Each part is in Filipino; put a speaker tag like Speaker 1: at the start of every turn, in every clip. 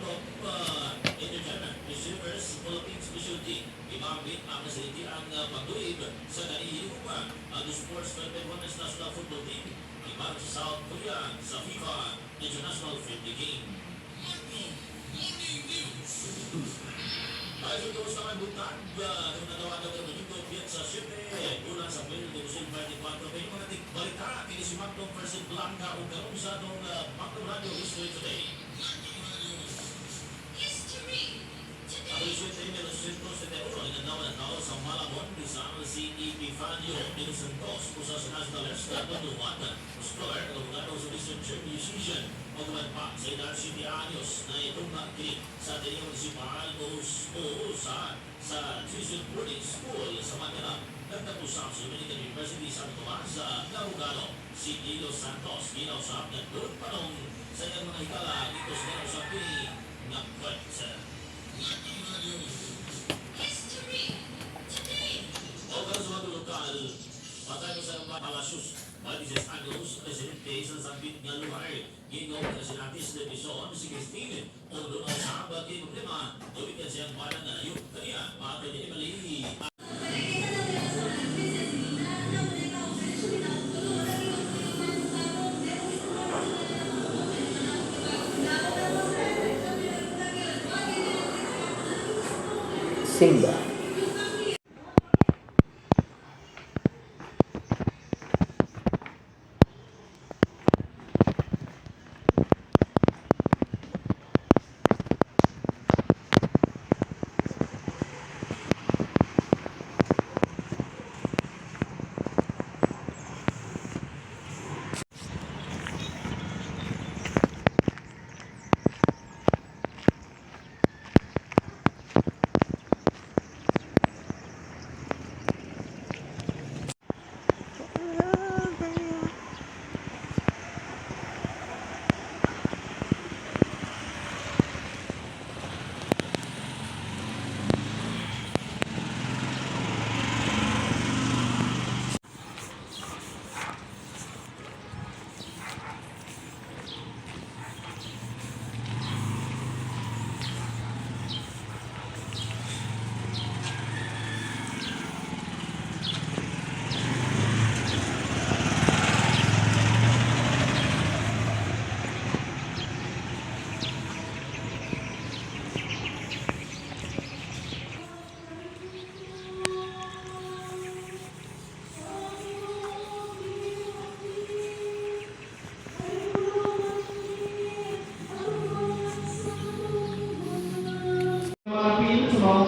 Speaker 1: of Entertainment Receivers Philippines Special Team. Ibambit ang nasaliti ang pagduib sa nanihinupa ang Sports Philippine Women's National Football Team. Ibang sa South Korea sa FIFA International Friendly Game. Morning News. Ay, ito sa mga butag nung nagawa na ng minuto sa 7 mula sa Player Division 24. May mga balita kini si Magdong President Blanca o karong sa itong Magdong Radio History Today. Ang Presidente Menos 171 inanaw na tao sa Malabon Rizal si Epifanio Inocentos usa sa National Estado Duwata Scholar ng Lugano sa Eastern Church Musician o pa sa edad 7 anyos na itong nakikip sa Ateneo Municipal o sa Jesuit Boarding School sa Manila. Nagtapusap sa Dominican University sa Tomas sa Lugano si Dilo Santos ginausap na doon panong sa iyang mga hikala dito sa Nero Pini na kwet. O para sa mga lokal, patay sa mga Palacios, Malices Angelos, Presidente sa Sambit nga lugar, gingaw na sinatis na Bison, si Christine, o doon ang sahabat kay problema, tuwigan siyang parang na yung kanya, patay niya mali.
Speaker 2: Simba.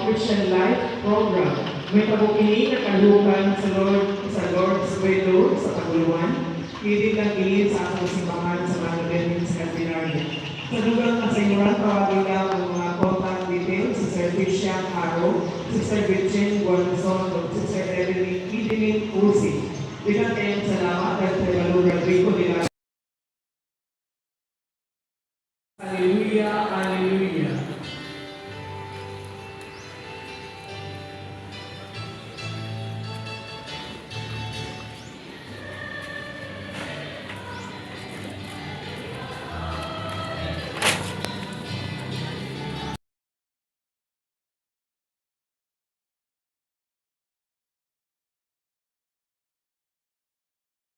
Speaker 3: Christian Life Program. May tabukini na kalukan sa Lord's Widow sa Taguluan. Hindi lang ilin sa atong simbahan sa mga Benedict's Cathedral. Sa dugang kasinguran, tawagin lang ang mga contact details si Sir Christian Haro, si Sir Gretchen Guanzon, o si Sir Evelyn Uzi. Bilang kayong salamat at Revalura Rico nila. Hallelujah, Hallelujah.